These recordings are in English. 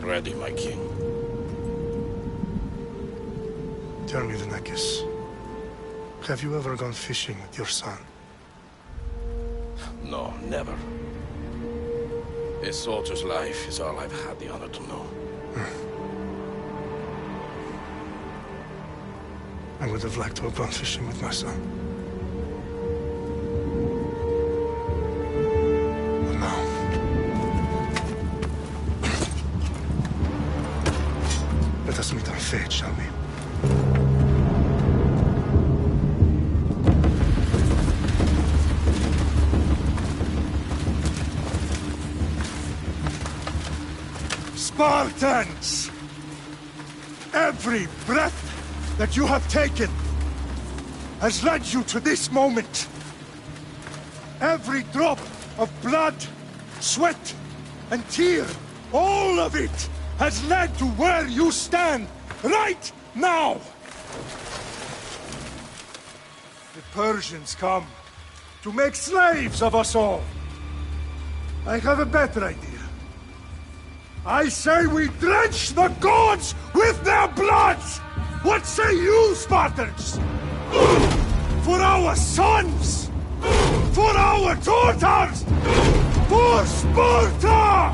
ready, my king. Tell me, the Nekis. Have you ever gone fishing with your son? No, never. A soldier's life is all I've had the honor to know. I would have liked to have gone fishing with my son. But now... Let us meet our fate, shall we? Spartans! Every breath that you have taken has led you to this moment. Every drop of blood, sweat, and tear, all of it has led to where you stand right now. The Persians come to make slaves of us all. I have a better idea. I say we drench the gods with their blood! What say you, Spartans? For our sons! For our daughters! For Sparta!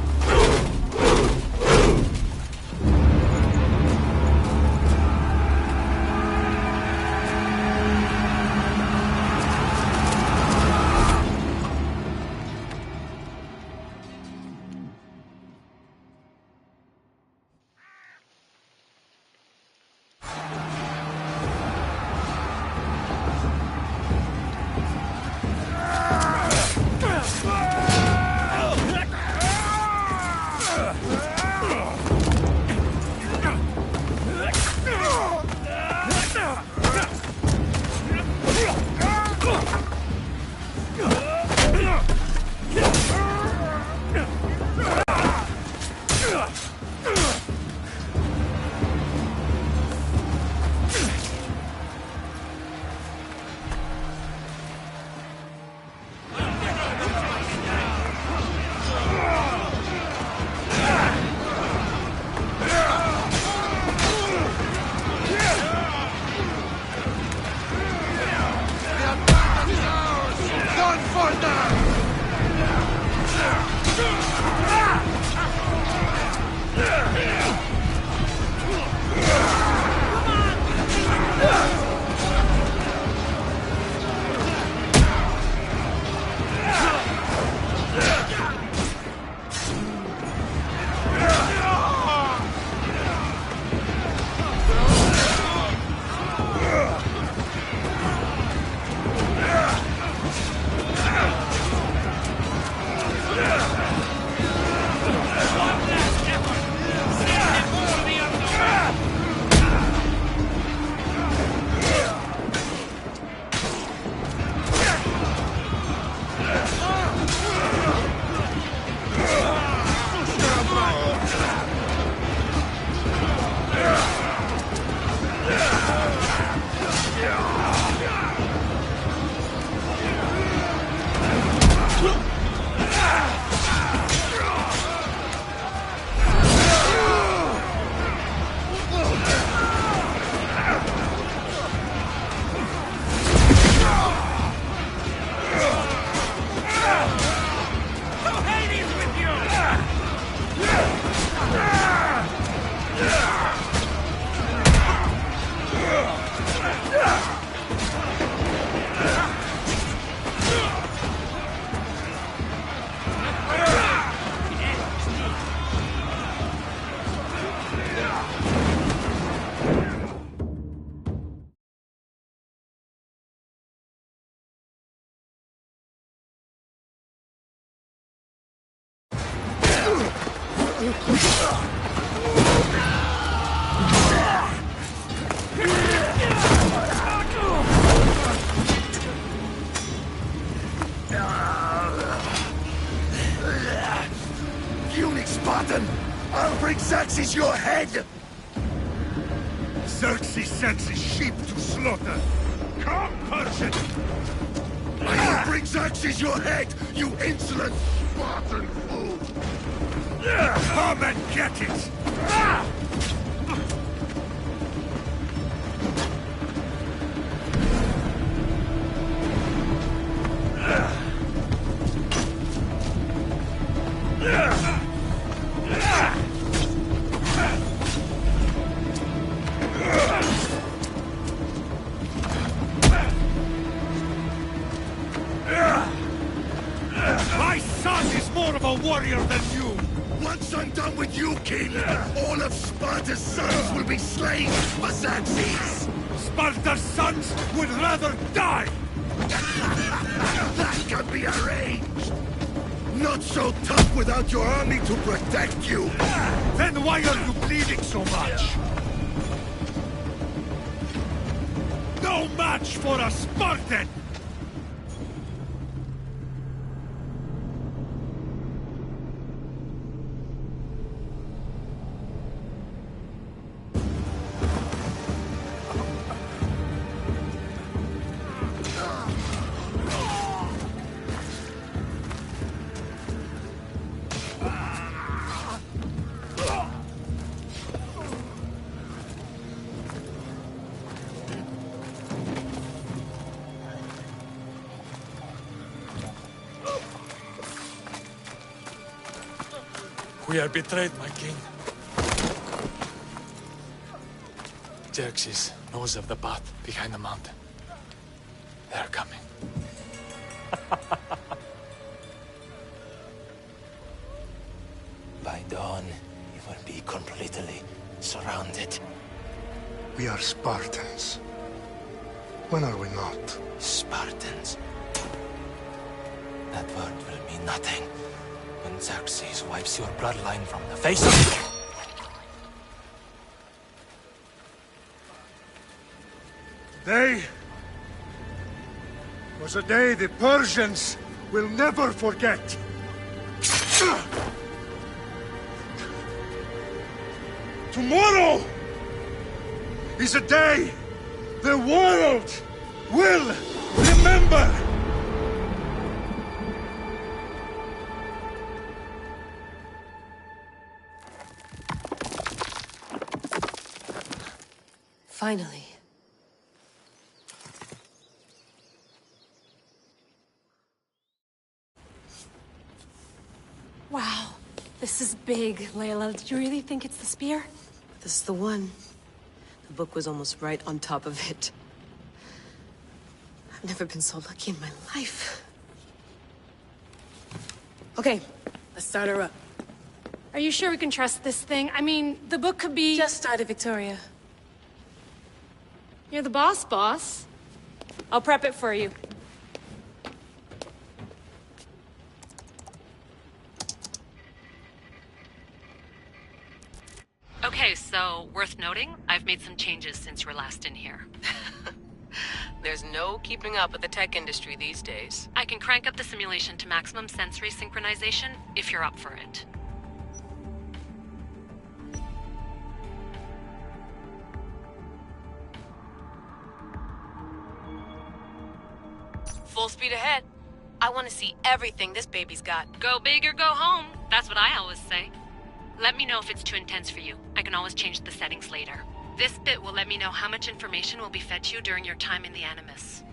Spartan! I'll bring Xerxes your head! Xerxes sends his sheep to slaughter. Come, Persian! I'll bring Xerxes your head, you insolent Spartan fool! Come and get it! My son is more of a warrior than you! Once I'm done with you, King, all of Sparta's sons will be slaves for Xerxes! Sparta's sons would rather die! That can be arranged! Not so tough without your army to protect you! Then why are you bleeding so much? No match for a Spartan! We are betrayed, my king. Xerxes knows of the path behind the mountain. They are coming. By dawn, you will be completely surrounded. We are Spartans. When are we not? Spartans. That word will mean nothing when Xerxes wipes your bloodline from the face of... Day was a day the Persians will never forget. Tomorrow is a day the world will remember. Finally. Wow, this is big, Layla. Did you really think it's the spear? This is the one. The book was almost right on top of it. I've never been so lucky in my life. Okay, let's start her up. Are you sure we can trust this thing? I mean, the book could be... Just started, Victoria. You're the boss. I'll prep it for you. Okay, so, worth noting, I've made some changes since you were last in here. There's no keeping up with the tech industry these days. I can crank up the simulation to maximum sensory synchronization if you're up for it. Full speed ahead. I want to see everything this baby's got. Go big or go home. That's what I always say. Let me know if it's too intense for you. I can always change the settings later. This bit will let me know how much information will be fed to you during your time in the Animus.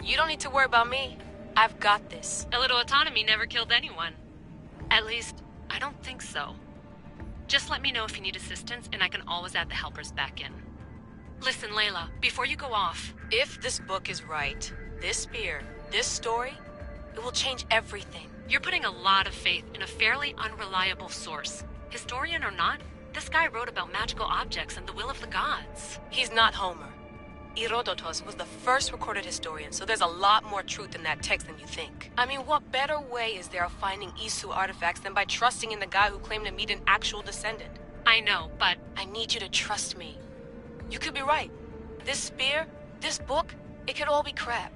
You don't need to worry about me. I've got this. A little autonomy never killed anyone. At least, I don't think so. Just let me know if you need assistance, and I can always add the helpers back in. Listen, Layla, before you go off... If this book is right, this spear, this story, it will change everything. You're putting a lot of faith in a fairly unreliable source. Historian or not, this guy wrote about magical objects and the will of the gods. He's not Homer. Herodotus was the first recorded historian, so there's a lot more truth in that text than you think. I mean, what better way is there of finding Isu artifacts than by trusting in the guy who claimed to meet an actual descendant? I know, but... I need you to trust me. You could be right. This spear, this book, it could all be crap.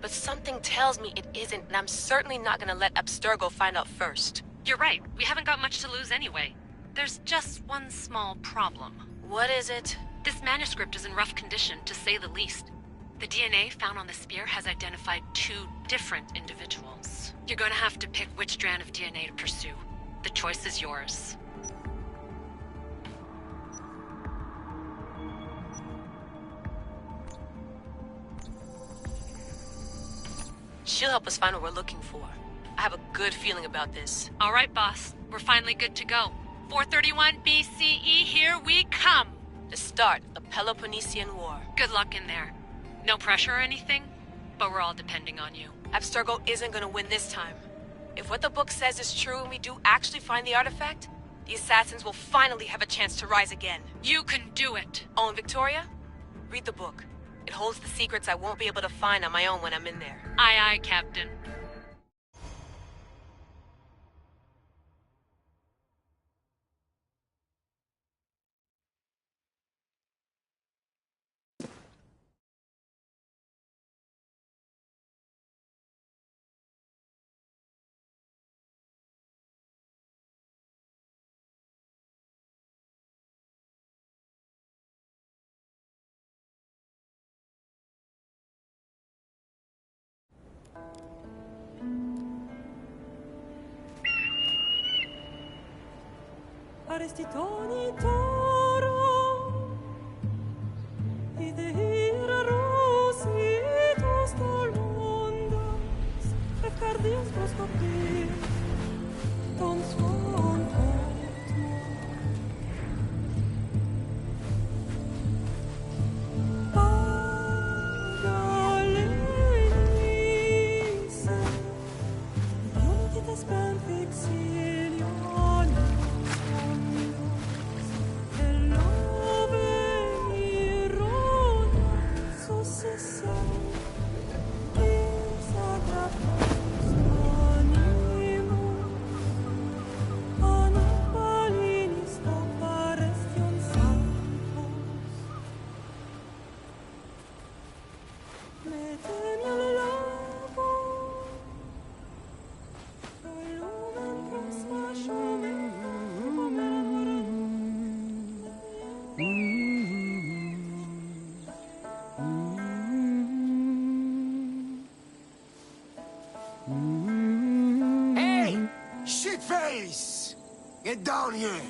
But something tells me it isn't, and I'm certainly not gonna let Abstergo find out first. You're right. We haven't got much to lose anyway. There's just one small problem. What is it? This manuscript is in rough condition, to say the least. The DNA found on the spear has identified 2 different individuals. You're gonna have to pick which strand of DNA to pursue. The choice is yours. She'll help us find what we're looking for. I have a good feeling about this. All right, boss. We're finally good to go. 431 BCE, here we come! The start of the Peloponnesian War. Good luck in there. No pressure or anything, but we're all depending on you. Abstergo isn't gonna win this time. If what the book says is true and we do actually find the artifact, the assassins will finally have a chance to rise again. You can do it! Oh, and Victoria? Read the book. It holds the secrets I won't be able to find on my own when I'm in there. Aye, aye, Captain. Arestitoni toro, idehira rositos tolmondas, efcardias proskopir, ton svon potmo. Pagalenise, iuntitas ben fixilion. Hey! Shitface! Get down here!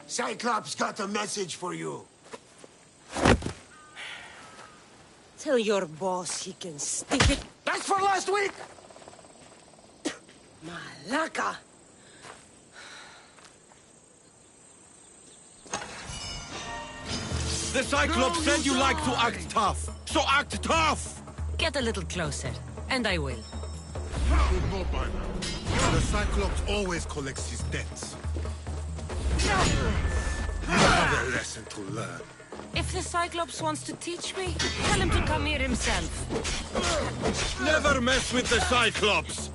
Cyclops got a message for you. Tell your boss he can stick it. That's for last week! Malaka! The Cyclops said you like to act tough, so act tough! Get a little closer, and I will. Should know by now. The Cyclops always collects his debts. You have a lesson to learn. If the Cyclops wants to teach me, tell him to come here himself. Never mess with the Cyclops!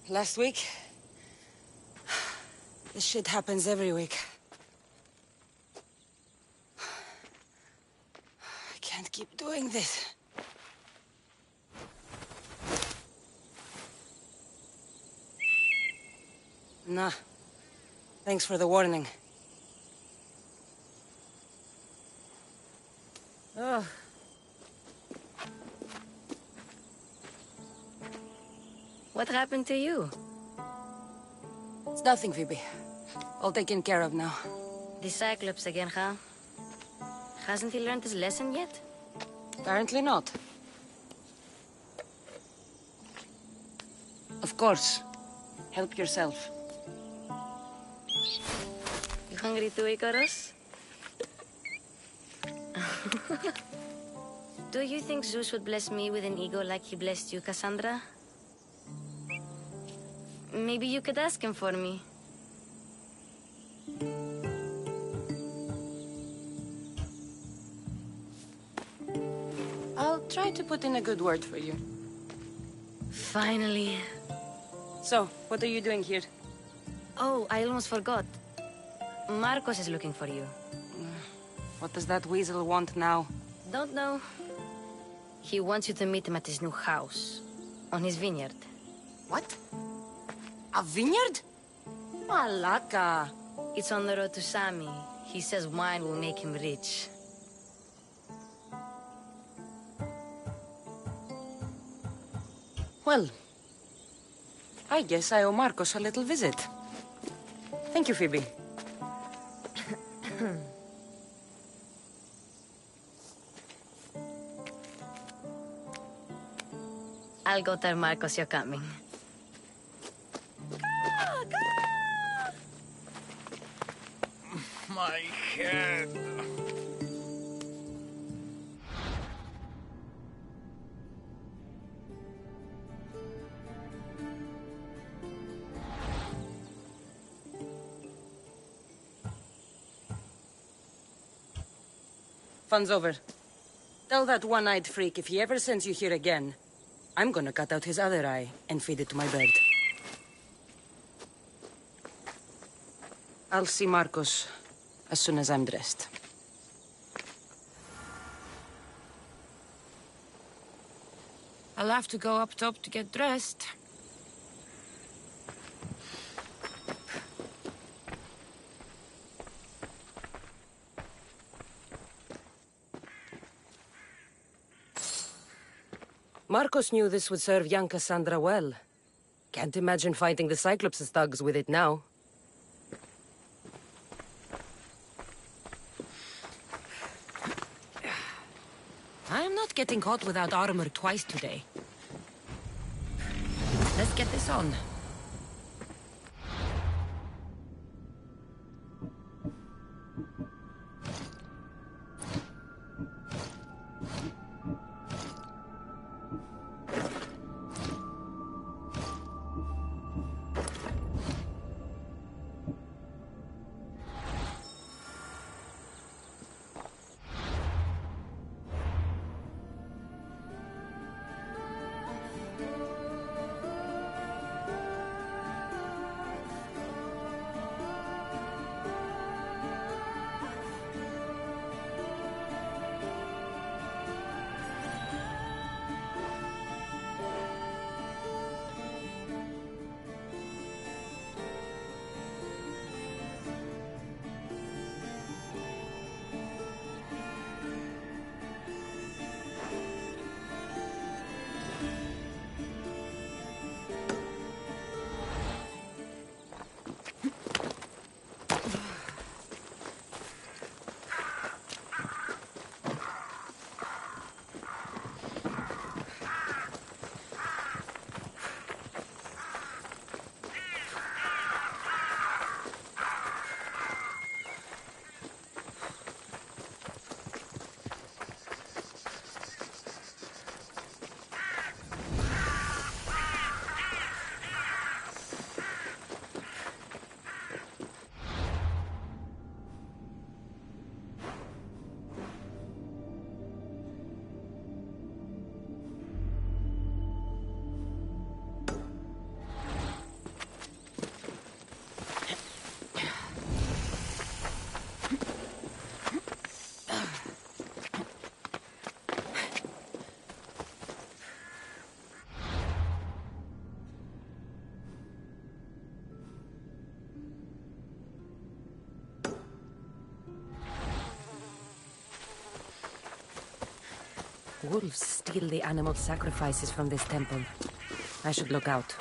Last week? This shit happens every week. I can't keep doing this. Nah. Thanks for the warning. Oh. What happened to you? It's nothing, Phoebe. All taken care of now. The Cyclops again, huh? Hasn't he learned his lesson yet? Apparently not. Of course. Help yourself. You hungry too, Icarus? Do you think Zeus would bless me with an ego like he blessed you, Cassandra? Maybe you could ask him for me. I'll try to put in a good word for you. Finally. So, what are you doing here? Oh, I almost forgot. Marcos is looking for you. What does that weasel want now? Don't know. He wants you to meet him at his new house. On his vineyard. What? A vineyard? Malaka. It's on the road to Sami. He says wine will make him rich. Well, I guess I owe Marcos a little visit. Thank you, Phoebe. I'll go tell Marcos you're coming. My head. Fun's over. Tell that one-eyed freak if he ever sends you here again, I'm gonna cut out his other eye and feed it to my bird. I'll see Marcos as soon as I'm dressed. I'll have to go up top to get dressed. Marcos knew this would serve young Cassandra well. Can't imagine fighting the Cyclops' thugs with it now. I am not getting caught without armor twice today. Let's get this on. Wolves steal the animal sacrifices from this temple. I should look out.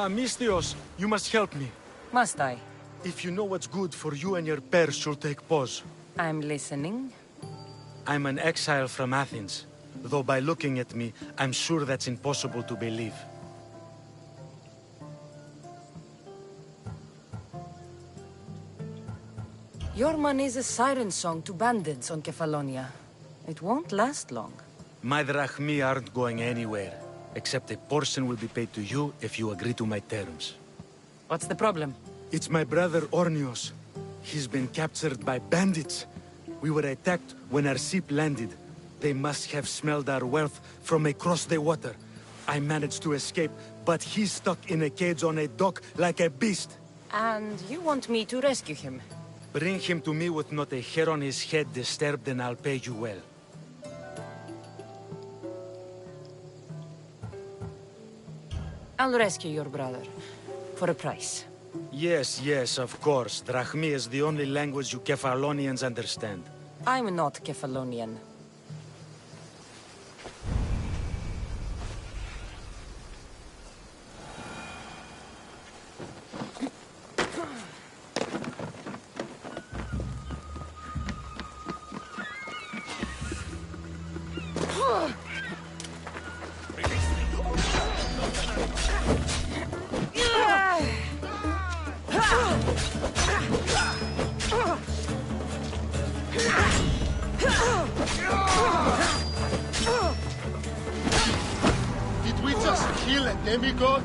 Mistios, you must help me. Must I? If you know what's good for you and your pairs, you'll take pause. I'm listening. I'm an exile from Athens. Though by looking at me, I'm sure that's impossible to believe. Your money's a siren song to bandits on Kefalonia. It won't last long. My drachmi aren't going anywhere. Except a portion will be paid to you if you agree to my terms. What's the problem? It's my brother Ornios. He's been captured by bandits. We were attacked when our ship landed. They must have smelled our wealth from across the water. I managed to escape, but he's stuck in a cage on a dock like a beast. And you want me to rescue him? Bring him to me with not a hair on his head disturbed and I'll pay you well. I'll rescue your brother. For a price. Yes, yes, of course. Drachmi is the only language you Kefalonians understand. I'm not Kefalonian. Did we just kill a demigod?